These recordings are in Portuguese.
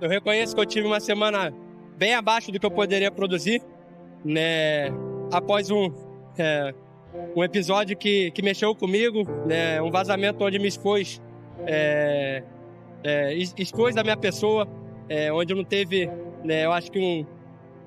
Eu reconheço que eu tive uma semana bem abaixo do que eu poderia produzir, né? Após um episódio que mexeu comigo, né? Um vazamento onde me expôs, expôs da minha pessoa, onde não teve, né? Eu acho que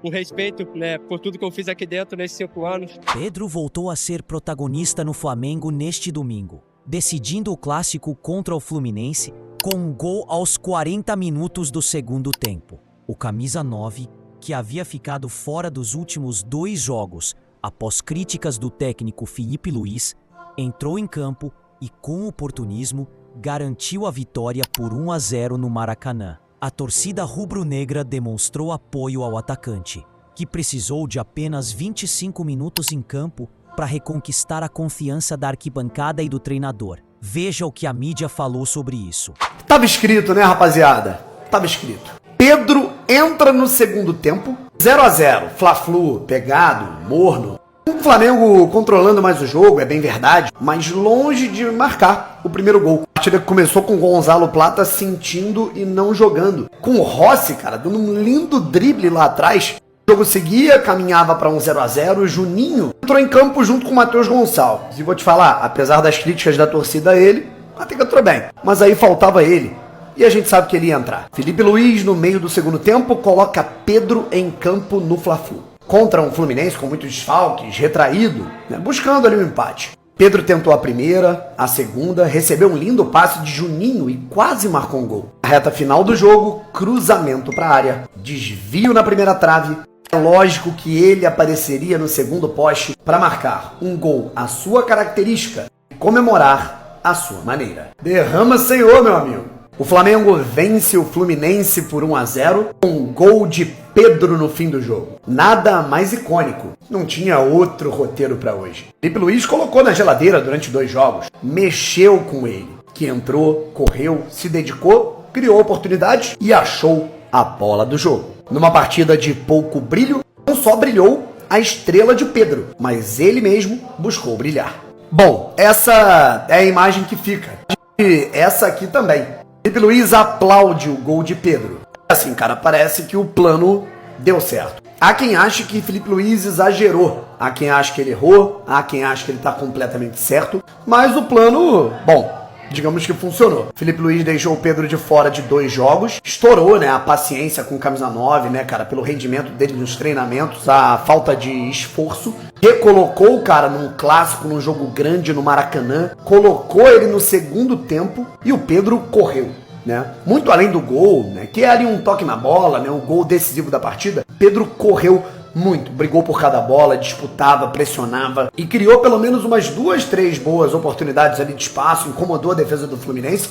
um respeito, né? Por tudo que eu fiz aqui dentro nesses 5 anos. Pedro voltou a ser protagonista no Flamengo neste domingo, decidindo o clássico contra o Fluminense com um gol aos 40 minutos do segundo tempo. O camisa 9, que havia ficado fora dos últimos 2 jogos após críticas do técnico Filipe Luís, entrou em campo e, com oportunismo, garantiu a vitória por 1-0 no Maracanã. A torcida rubro-negra demonstrou apoio ao atacante, que precisou de apenas 25 minutos em campo para reconquistar a confiança da arquibancada e do treinador. Veja o que a mídia falou sobre isso. Tava escrito, né, rapaziada? Tava escrito. Pedro entra no segundo tempo, 0-0, Fla-Flu, pegado, morno. O Flamengo controlando mais o jogo, é bem verdade, mas longe de marcar o primeiro gol. A partida que começou com o Gonzalo Plata sentindo e não jogando. Com o Rossi, cara, dando um lindo drible lá atrás. O jogo seguia, caminhava para um 0-0, o Juninho entrou em campo junto com o Matheus Gonçalves. E vou te falar, apesar das críticas da torcida a ele, até que entrou bem. Mas aí faltava ele. E a gente sabe que ele ia entrar. Filipe Luís, no meio do segundo tempo, coloca Pedro em campo no Fla-Flu. Contra um Fluminense com muitos desfalques, retraído, né, buscando ali um empate. Pedro tentou a primeira, a segunda, recebeu um lindo passe de Juninho e quase marcou um gol. A reta final do jogo, cruzamento para a área, desvio na primeira trave. É lógico que ele apareceria no segundo poste para marcar um gol à sua característica e comemorar à sua maneira. Derrama, Senhor, meu amigo! O Flamengo vence o Fluminense por 1-0 com um gol de Pedro no fim do jogo. Nada mais icônico. Não tinha outro roteiro para hoje. Filipe Luís colocou na geladeira durante 2 jogos. Mexeu com ele, que entrou, correu, se dedicou, criou oportunidades e achou a bola do jogo. Numa partida de pouco brilho, não só brilhou a estrela de Pedro, mas ele mesmo buscou brilhar. Bom, essa é a imagem que fica. E essa aqui também. Filipe Luís aplaude o gol de Pedro. Assim, cara, parece que o plano deu certo. Há quem ache que Filipe Luís exagerou. Há quem ache que ele errou. Há quem ache que ele tá completamente certo. Mas o plano, bom, digamos que funcionou. Filipe Luís deixou o Pedro de fora de 2 jogos. Estourou, né, a paciência com o camisa 9, né, cara, pelo rendimento dele nos treinamentos, a falta de esforço. Recolocou o cara num clássico, num jogo grande no Maracanã. Colocou ele no segundo tempo e o Pedro correu, né? Muito além do gol, né, que é ali um toque na bola, né, o gol decisivo da partida. Pedro correu muito, brigou por cada bola, disputava, pressionava e criou pelo menos umas 2, 3 boas oportunidades ali de espaço, incomodou a defesa do Fluminense,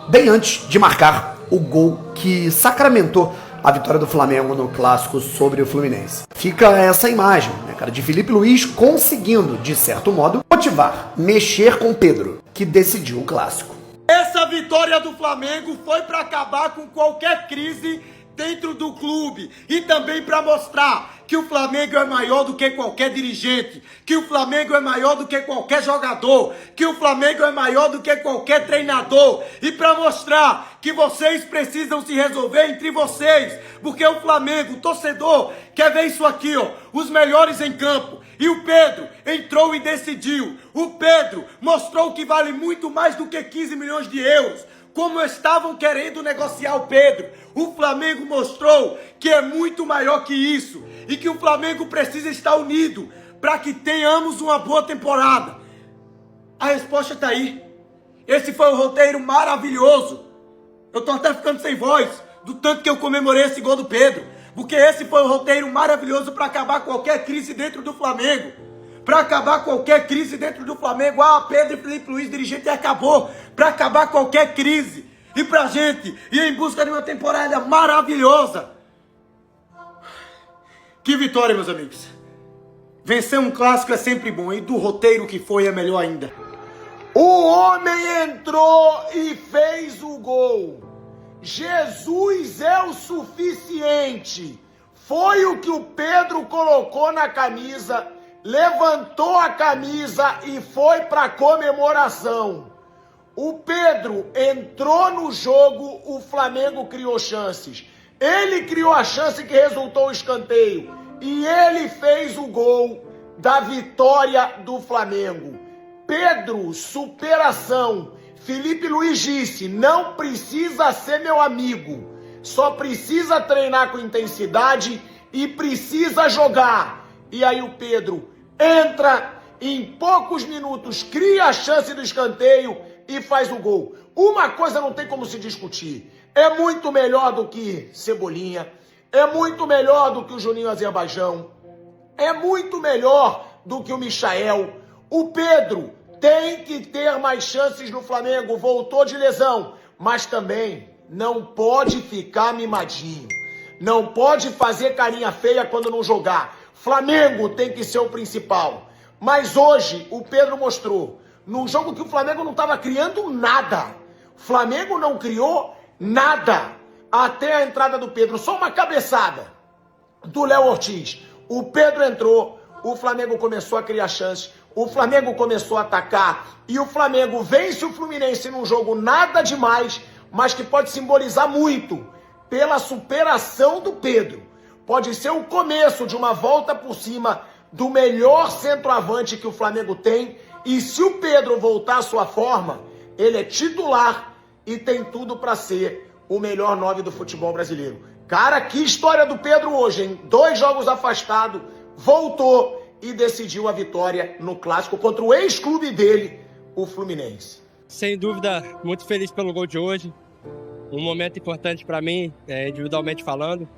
bem antes de marcar o gol que sacramentou a vitória do Flamengo no clássico sobre o Fluminense. Fica essa imagem, né, cara, de Filipe Luís conseguindo, de certo modo, motivar, mexer com Pedro, que decidiu o clássico. Essa vitória do Flamengo foi para acabar com qualquer crise dentro do clube e também para mostrar que o Flamengo é maior do que qualquer dirigente, que o Flamengo é maior do que qualquer jogador, que o Flamengo é maior do que qualquer treinador e para mostrar que vocês precisam se resolver entre vocês, porque o Flamengo, o torcedor, quer ver isso aqui, ó, os melhores em campo. E o Pedro entrou e decidiu. O Pedro mostrou que vale muito mais do que 15 milhões de euros. Como estavam querendo negociar o Pedro, o Flamengo mostrou que é muito maior que isso e que o Flamengo precisa estar unido para que tenhamos uma boa temporada. A resposta está aí. Esse foi um roteiro maravilhoso. Eu tô até ficando sem voz do tanto que eu comemorei esse gol do Pedro, porque esse foi um roteiro maravilhoso para acabar qualquer crise dentro do Flamengo. Para acabar qualquer crise dentro do Flamengo. Ah, Pedro e Filipe Luís, dirigente, acabou. Para acabar qualquer crise. E pra gente ir em busca de uma temporada maravilhosa. Que vitória, meus amigos. Vencer um clássico é sempre bom. E do roteiro que foi é melhor ainda. O homem entrou e fez o gol. Jesus é o suficiente. Foi o que o Pedro colocou na camisa, levantou a camisa e foi para a comemoração. O Pedro entrou no jogo, o Flamengo criou chances. Ele criou a chance que resultou o escanteio. E ele fez o gol da vitória do Flamengo. Pedro, superação. Felipe Luiz disse, não precisa ser meu amigo. Só precisa treinar com intensidade e precisa jogar. E aí o Pedro entra, em poucos minutos cria a chance do escanteio e faz o gol. Uma coisa não tem como se discutir. É muito melhor do que Cebolinha. É muito melhor do que o Juninho Azerbaijão. É muito melhor do que o Michael. O Pedro tem que ter mais chances no Flamengo. Voltou de lesão. Mas também não pode ficar mimadinho. Não pode fazer carinha feia quando não jogar. Flamengo tem que ser o principal. Mas hoje o Pedro mostrou. Num jogo que o Flamengo não estava criando nada. O Flamengo não criou nada. Até a entrada do Pedro. Só uma cabeçada do Léo Ortiz. O Pedro entrou. O Flamengo começou a criar chances. O Flamengo começou a atacar. E o Flamengo vence o Fluminense num jogo nada demais, mas que pode simbolizar muito pela superação do Pedro. Pode ser o começo de uma volta por cima do melhor centroavante que o Flamengo tem. E se o Pedro voltar à sua forma, ele é titular e tem tudo para ser o melhor 9 do futebol brasileiro. Cara, que história do Pedro hoje, hein? 2 jogos afastado, voltou e decidiu a vitória no clássico contra o ex-clube dele, o Fluminense. Sem dúvida, muito feliz pelo gol de hoje. Um momento importante para mim, individualmente falando.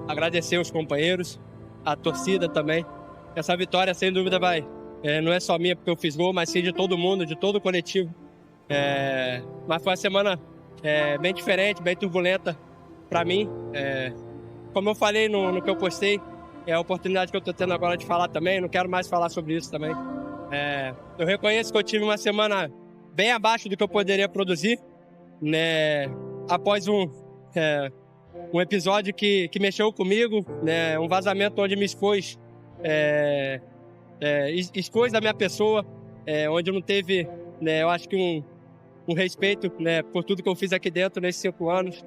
Agradecer os companheiros, a torcida também. Essa vitória, sem dúvida, não é só minha porque eu fiz gol, mas sim de todo mundo, de todo o coletivo. Mas foi uma semana bem diferente, bem turbulenta para mim. Como eu falei no que eu postei, é a oportunidade que eu estou tendo agora de falar também. Não quero mais falar sobre isso também. Eu reconheço que eu tive uma semana bem abaixo do que eu poderia produzir, né? Após um episódio que mexeu comigo, né? Um vazamento onde me expôs, expôs da minha pessoa, onde não teve, né, eu acho que um respeito, né, por tudo que eu fiz aqui dentro nesses 5 anos.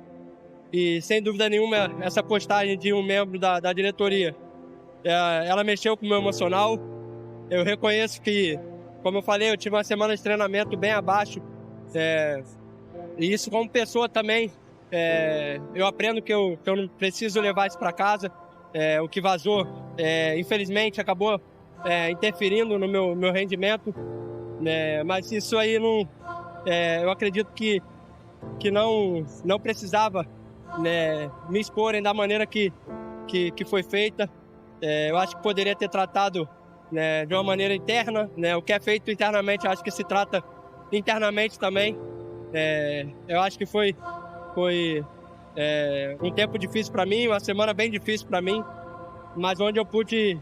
E sem dúvida nenhuma, essa postagem de um membro da diretoria, ela mexeu com o meu emocional. Eu reconheço que, como eu falei, eu tive uma semana de treinamento bem abaixo. E isso como pessoa também, eu aprendo que eu não preciso levar isso para casa. O que vazou, infelizmente, acabou interferindo no meu rendimento. Mas isso aí não... eu acredito que não precisava, né, me exporem da maneira que foi feita. Eu acho que poderia ter tratado, né, de uma maneira interna, né? O que é feito internamente, acho que se trata internamente também. Eu acho que foi um tempo difícil para mim, uma semana bem difícil para mim, mas onde eu pude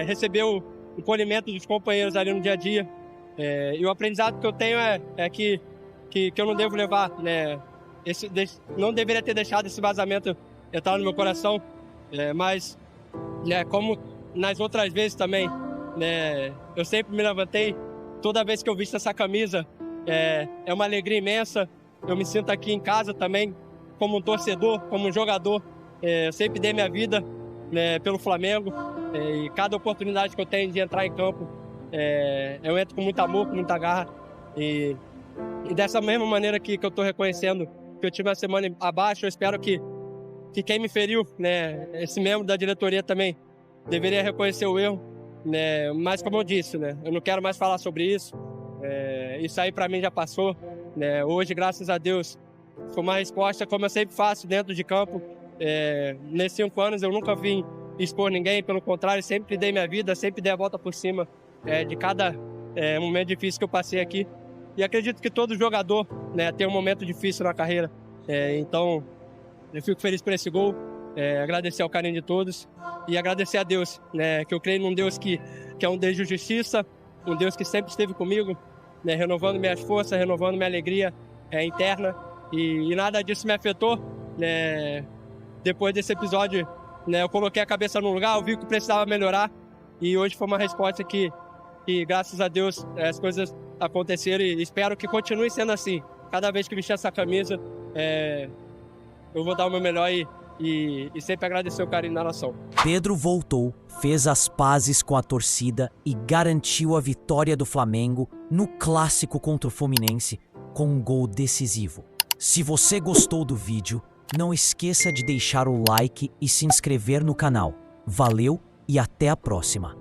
receber o acolhimento dos companheiros ali no dia a dia. E o aprendizado que eu tenho é que eu não devo levar, né, não deveria ter deixado esse vazamento entrar no meu coração, mas, né, como nas outras vezes também, né, eu sempre me levantei, toda vez que eu visto essa camisa, é uma alegria imensa. Eu me sinto aqui em casa também, como um torcedor, como um jogador. Eu sempre dei minha vida, né, pelo Flamengo, e cada oportunidade que eu tenho de entrar em campo, eu entro com muito amor, com muita garra. E dessa mesma maneira que eu estou reconhecendo que eu tive uma semana abaixo, eu espero que quem me feriu, né, esse membro da diretoria também, deveria reconhecer o erro, né? Mas como eu disse, né, eu não quero mais falar sobre isso. Isso aí para mim já passou, né? Hoje, graças a Deus, foi uma resposta como eu sempre faço dentro de campo. Nesses 5 anos eu nunca vim expor ninguém, pelo contrário, sempre dei minha vida, sempre dei a volta por cima de cada momento difícil que eu passei aqui. E acredito que todo jogador, né, tem um momento difícil na carreira. Então, eu fico feliz por esse gol, agradecer ao carinho de todos e agradecer a Deus, né, que eu creio num Deus que é um Deus de justiça, um Deus que sempre esteve comigo, né, renovando minhas forças, renovando minha alegria interna. E nada disso me afetou, né. Depois desse episódio, né, eu coloquei a cabeça no lugar, eu vi que precisava melhorar e hoje foi uma resposta que graças a Deus, as coisas aconteceram e espero que continue sendo assim. Cada vez que vestir essa camisa, eu vou dar o meu melhor e sempre agradecer o carinho da nação. Pedro voltou, fez as pazes com a torcida e garantiu a vitória do Flamengo no clássico contra o Fluminense com um gol decisivo. Se você gostou do vídeo, não esqueça de deixar o like e se inscrever no canal. Valeu e até a próxima!